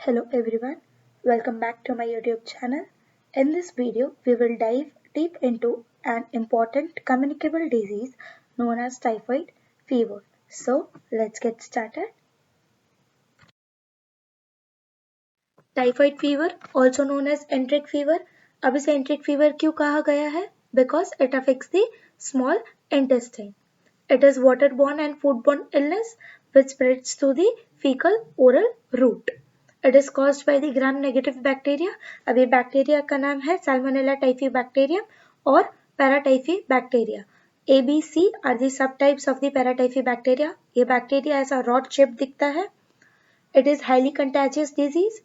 Hello everyone, welcome back to my YouTube channel. In this video, we will dive deep into an important communicable disease known as typhoid fever. So, let's get started. Typhoid fever, also known as enteric fever. अब इसे enteric fever क्यों कहा गया है? Because it affects the small intestine. It is waterborne and foodborne illness which spreads through the fecal oral route. It is caused by the gram negative bacteria. अब ये bacteria का नाम है Salmonella typhibacterium और Paratyphibacteria. A, B, C are the subtypes of the Paratyphibacteria. ये bacteria ऐसा rod shaped दिखता है. It is highly contagious disease.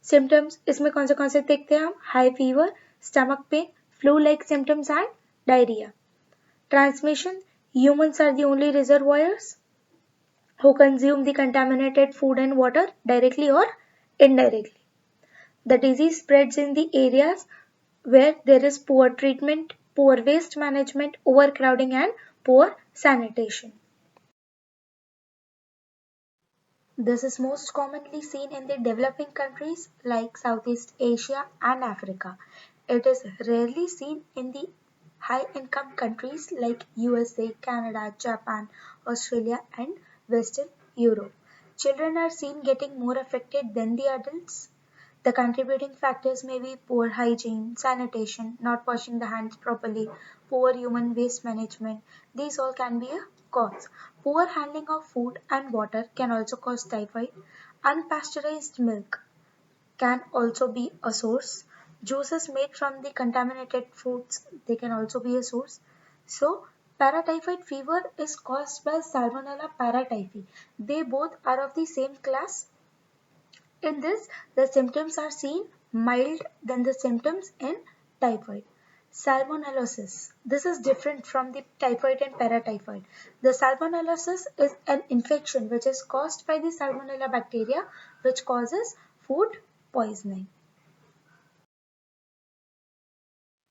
Symptoms इसमें कौन से देखते हैं हम? High fever, stomach pain, flu-like symptoms and diarrhea. Transmission, humans are the only reservoirs who consume the contaminated food and water directly or indirectly. The disease spreads in the areas where there is poor treatment, poor waste management, overcrowding and poor sanitation. This is most commonly seen in the developing countries like Southeast Asia and Africa. It is rarely seen in the high-income countries like USA, Canada, Japan, Australia and Western Europe. Children are seen getting more affected than the adults. The contributing factors may be poor hygiene, sanitation, not washing the hands properly, poor human waste management. These all can be a cause. Poor handling of food and water can also cause typhoid. Unpasteurized milk can also be a source. Juices made from the contaminated fruits, they can also be a source. So, paratyphoid fever is caused by Salmonella paratyphi. They both are of the same class. In this, the symptoms are seen mild than the symptoms in typhoid. Salmonellosis. This is different from the typhoid and paratyphoid. The salmonellosis is an infection which is caused by the Salmonella bacteria which causes food poisoning.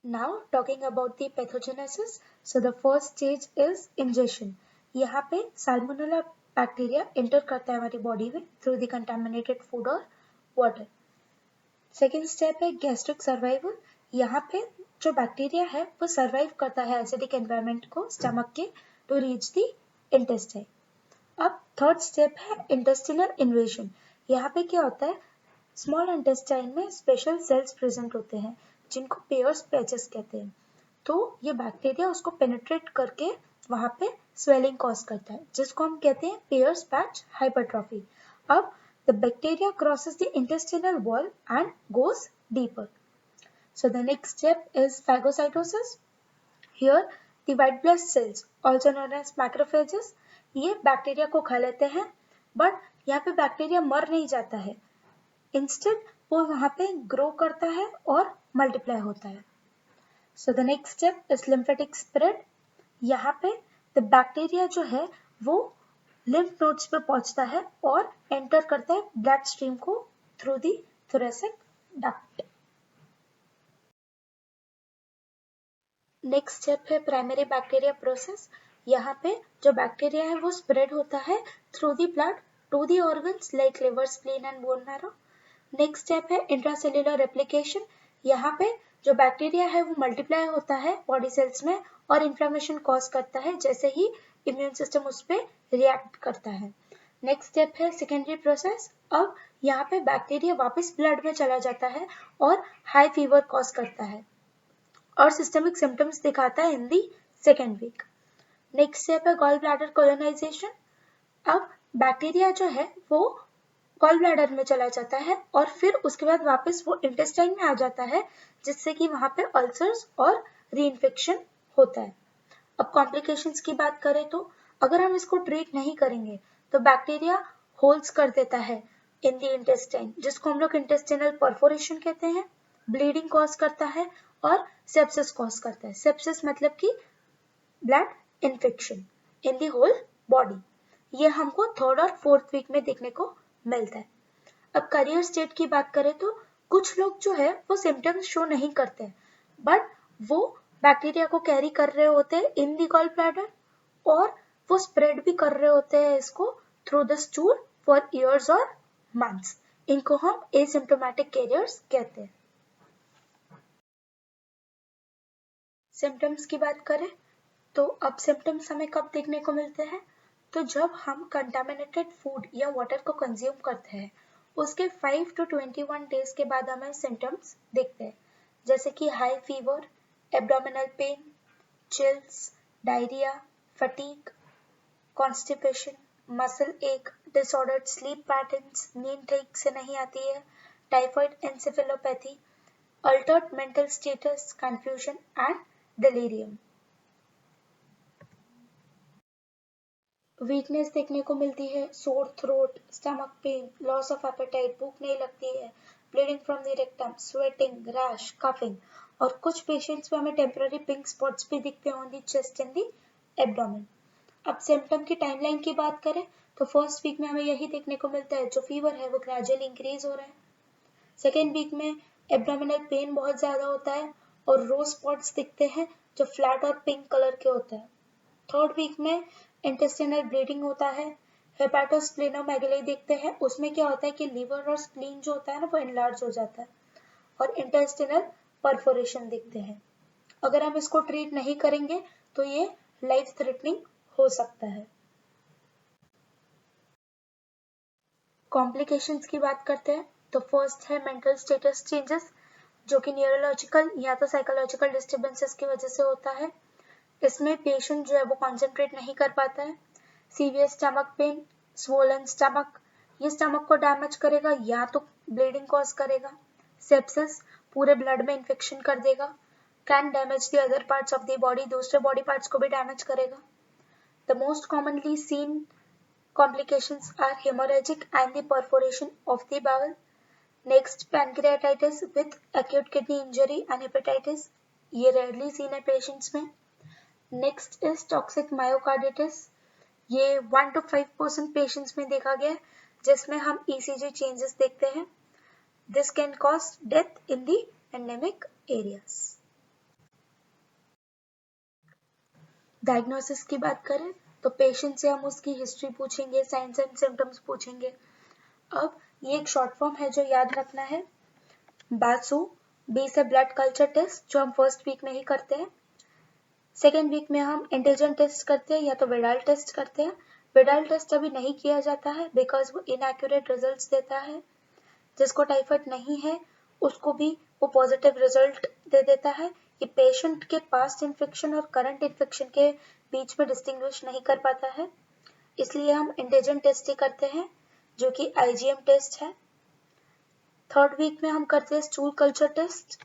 Now talking about the pathogenesis. So the first stage is ingestion. यहाँ पे Salmonella bacteria enter करता है हमारी body में through the contaminated food or water. Second step है gastric survival. यहाँ पे जो बैक्टीरिया है वो सर्वाइव करता है एसिडिक एनवायरनमेंट को स्टमक के टू रीच द इंटेस्टाइन. अब थर्ड स्टेप है इंटेस्टिनल इन्वेजन. यहाँ पे क्या होता है, स्मॉल इंटेस्टाइन में स्पेशल सेल्स प्रेजेंट होते हैं जिनको पेयर्स पैचेस कहते हैं. तो ये बैक्टीरिया उसको पेनिट्रेट करके वहां पे स्वेलिंग कॉज करता है जिसको हम कहते हैं पेयर्स पैच हाइपरट्रॉफी. अब the bacteria crosses the intestinal wall and goes deeper. So the next step is phagocytosis. Here the white blood cells, also known as macrophages, ये बैक्टीरिया को खा लेते हैं, बट यहाँ पे बैक्टीरिया मर नहीं जाता है. इंस्टेड वो वहाँ पे ग्रो करता है और मल्टीप्लाई होता है. So the next step is lymphatic spread. यहाँ पे the बैक्टीरिया जो है वो लिम्फ नोड्स पे पहुंचता है और एंटर करता है ब्लड स्ट्रीम को through the thoracic duct. Next step है प्राइमरी बैक्टीरिया प्रोसेस. यहाँ पे जो बैक्टीरिया है वो स्प्रेड होता है through the blood to the organs like liver, spleen and bone marrow. Next step है इंट्रासेल्युलर रेप्लिकेशन. यहाँ पे जो बैक्टीरिया है वो मल्टीप्लाई होता है बॉडी सेल्स में और इन्फ्लेमेशन कॉज करता है जैसे ही इम्यून सिस्टम उस पर रिएक्ट करता है. नेक्स्ट स्टेप है सेकेंडरी प्रोसेस. अब यहाँ पे बैक्टीरिया वापस ब्लड में चला जाता है और हाई फीवर कॉज करता है और सिस्टमिक सिम्टम्स दिखाता है in the second week. Next step है गॉल ब्लैडर कोलोनाइजेशन. अब बैक्टीरिया जो है वो गॉल ब्लैडर में चला जाता है और फिर उसके बाद वापस वो इंटेस्टाइन में आ जाता है जिससे कि वहां पे अल्सर्स और रीइंफेक्शन होता है. अब कॉम्प्लिकेशंस की बात करें तो अगर हम इसको ट्रीट नहीं करेंगे तो बैक्टीरिया होल्स कर देता है इन द इंटेस्टाइन जिसको हम लोग इंटेस्टिनल परफोरेशन कहते हैं, ब्लीडिंग कॉज करता है और सेप्सिस कॉज करता है. सेप्सिस मतलब कि blood infection in the whole body. ये हमको थर्ड और फोर्थ वीक में देखने को मिलता है. अब करियर स्टेट की बात करें तो कुछ लोग जो है वो सिम्टम्स शो नहीं करते बट वो बैक्टीरिया को कैरी कर रहे होते हैं इन दी गॉल ब्लैडर और वो स्प्रेड भी कर रहे होते हैं इसको through the stool for years और मंथ्स. इनको हम एसिम्प्टोमेटिक कैरियर्स कहते हैं। सिम्टम्स की बात करें तो अब सिम्टम्स हमें कब देखने को मिलते हैं, तो जब हम कंटामिनेटेड फूड या वाटर को कंज्यूम करते हैं उसके 5 to 21 डेज के बाद हमें सिम्टम्स दिखते हैं, जैसे कि high fever, abdominal pain, chills, diarrhoea, fatigue, constipation, muscle एक, डिसऑर्डर्ड स्लीप पैटर्न्स, नींद ठीक से नहीं आती है, typhoid encephalopathy, Altered mental status, confusion and delirium. Weakness देखने को मिलती है, sore throat, stomach pain, loss of appetite, भूख नहीं लगती है, bleeding from the rectum, sweating, rash, coughing, और कुछ पेशेंट्स में हमें टेम्पररी पिंक स्पॉट्स भी दिखते हैं on the chest and the abdomen. अब सिम्टम की टाइमलाइन की बात करें तो फर्स्ट वीक में हमें यही देखने को मिलता है, जो फीवर है वो ग्रेजुअली इंक्रीज हो रहा है। सेकेंड वीक में एब्डोमिनल पेन बहुत ज्यादा होता है और रोज स्पॉट्स दिखते हैं जो फ्लैट और पिंक कलर के होते हैं। थर्ड वीक में इंटेस्टिनल ब्लीडिंग होता है, हेपाटोस्प्लेनोमेगली देखते हैं, उसमें क्या होता है कि लीवर और स्प्लीन जो होता है ना वो एनलार्ज हो जाता है, और इंटेस्टिनल परफोरेशन दिखते हैं। अगर हम इसको ट्रीट नहीं करेंगे तो ये लाइफ थ्रेटनिंग हो सकता है। कॉम्प्लिकेशंस की बात करते हैं तो फर्स्ट है मेंटल स्टेटस चेंजेस, जो कि न्यूरोलॉजिकल या तो साइकोलॉजिकल डिस्टर्बेंसेस की वजह से होता है। इसमें पेशेंट जो है वो कॉन्सेंट्रेट नहीं कर पाता है। Severe stomach pain, swollen stomach, ये स्टमक को डैमेज करेगा या तो ब्लीडिंग कॉज करेगा। सेप्सिस, पूरे ब्लड में इन्फेक्शन कर देगा। Can damage the other parts of the body, दूसरे बॉडी पार्ट्स को भी डैमेज करेगा। The most commonly seen complications are hemorrhagic and the perforation of the bowel. Next, pancreatitis with acute kidney injury and hepatitis. ये rarely seen है patients में. Next is toxic myocarditis. ये 1 to 5% patients में देखा गया है, जिसमें हम ECG changes देखते हैं. This can cause death in the endemic areas. Diagnosis की बात करें तो पेशेंट से हम उसकी हिस्ट्री पूछेंगे, साइंस एंड सिम्टम्स पूछेंगे। अब ये एक शॉर्ट फॉर्म है जो याद रखना है, बासु, बी से ब्लड कल्चर टेस्ट जो हम फर्स्ट वीक में ही करते हैं। सेकेंड वीक में हम एंटीजन टेस्ट करते हैं या तो विडाल टेस्ट करते हैं। विडाल टेस्ट अभी नहीं किया जाता है बिकॉज वो इनएक्यूरेट रिजल्ट्स देता है। जिसको टाइफाइड नहीं है उसको भी वो पॉजिटिव रिजल्ट दे देता है। ये पेशेंट के पास्ट इन्फेक्शन और करंट इन्फेक्शन के बीच में डिस्टिंग्विश नहीं कर पाता है, इसलिए हम एंटीजन टेस्ट ही करते हैं जो कि IgM टेस्ट है। थर्ड वीक में हम करते हैं स्टूल कल्चर टेस्ट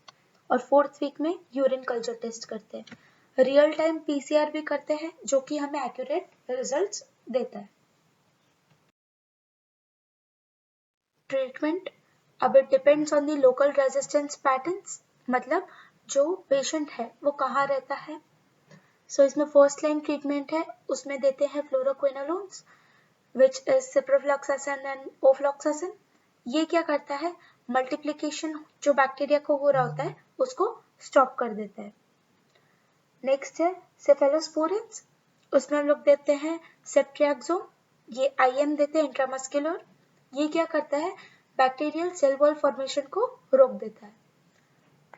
और फोर्थ वीक में यूरिन कल्चर टेस्ट करते हैं। रियल टाइम PCR भी करते हैं जो कि हमें एक्यूरेट रिजल्ट्स देता है। ट्रीटमेंट, अब it depends on the local resistance patterns, मतलब जो पेशेंट है वो कहाँ रहता है। सो इसमें फर्स्ट लाइन ट्रीटमेंट है, उसमें देते हैं fluoroquinolones which is ciprofloxacin and ofloxacin. ये क्या करता है, मल्टीप्लिकेशन जो बैक्टीरिया को हो रहा होता है उसको स्टॉप कर देता है। नेक्स्ट है सेफेलोस्पोरिन्स, उसमें हम लोग देते हैं सेफ्ट्रियाक्सोन, ये IM देते हैं इंट्रामस्कुलर। ये क्या करता है, बैक्टीरियल सेल वॉल फॉर्मेशन को रोक देता है।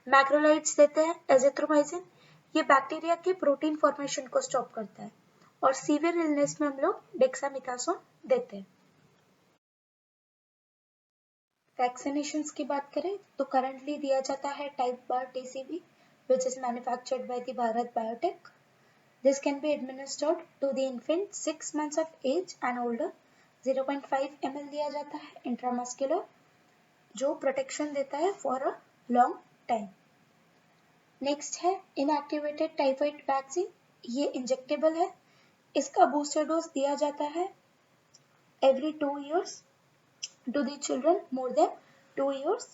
मैक्रोलाइड्स देते हैं एजिथ्रोमाइसिन, ये बैक्टीरिया के प्रोटीन फॉर्मेशन को स्टॉप करता है। और सीवियर इलनेस में हम लोग डेक्सामिथासोन देते हैं। वैक्सीनेशंस की बात करें तो करंटली दिया जाता है type bar TCV which is manufactured by the Bharat Biotech. This can be administered to the infant 6 months of age and older. 0.5 ml दिया जाता है इंट्रामस्कुलर, जो प्रोटेक्शन देता है for a long time. Next है इनएक्टिवेटेड टाइफाइड वैक्सीन, ये injectable है, इसका बूस्टर डोज दिया जाता है every 2 years to the children more than 2 years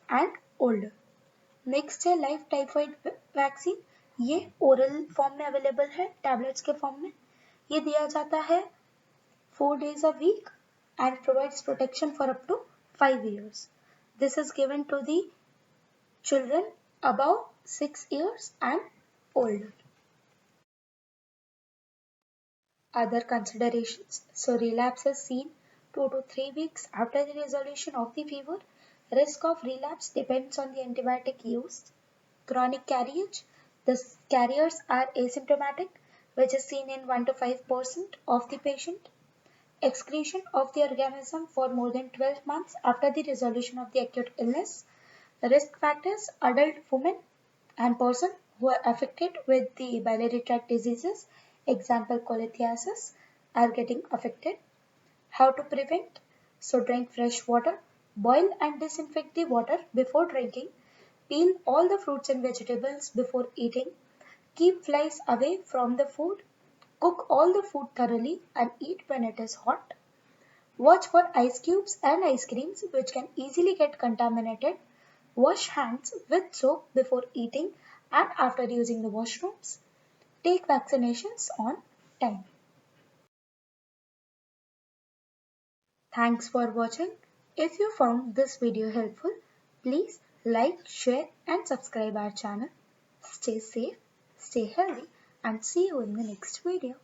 and older. Next है लाइव टाइफाइड वैक्सीन, ये ओरल फॉर्म में अवेलेबल है, टैबलेट्स के फॉर्म में। ये दिया जाता है 4 days a week and provides protection for up to 5 years. This is given to the children above 6 years and older. Other considerations. So relapse is seen 2 to 3 weeks after the resolution of the fever. Risk of relapse depends on the antibiotic used. Chronic carriage. The carriers are asymptomatic, which is seen in 1 to 5% of the patient. Excretion of the organism for more than 12 months after the resolution of the acute illness. Risk factors: adult women and person who are affected with the biliary tract diseases, example cholelithiasis, are getting affected. How to prevent? So drink fresh water, boil and disinfect the water before drinking, peel all the fruits and vegetables before eating, keep flies away from the food, cook all the food thoroughly and eat when it is hot. Watch for ice cubes and ice creams which can easily get contaminated. Wash hands with soap before eating and after using the washrooms. Take vaccinations on time. Thanks for watching. If you found this video helpful, please like, share and subscribe our channel. Stay safe, stay healthy and see you in the next video.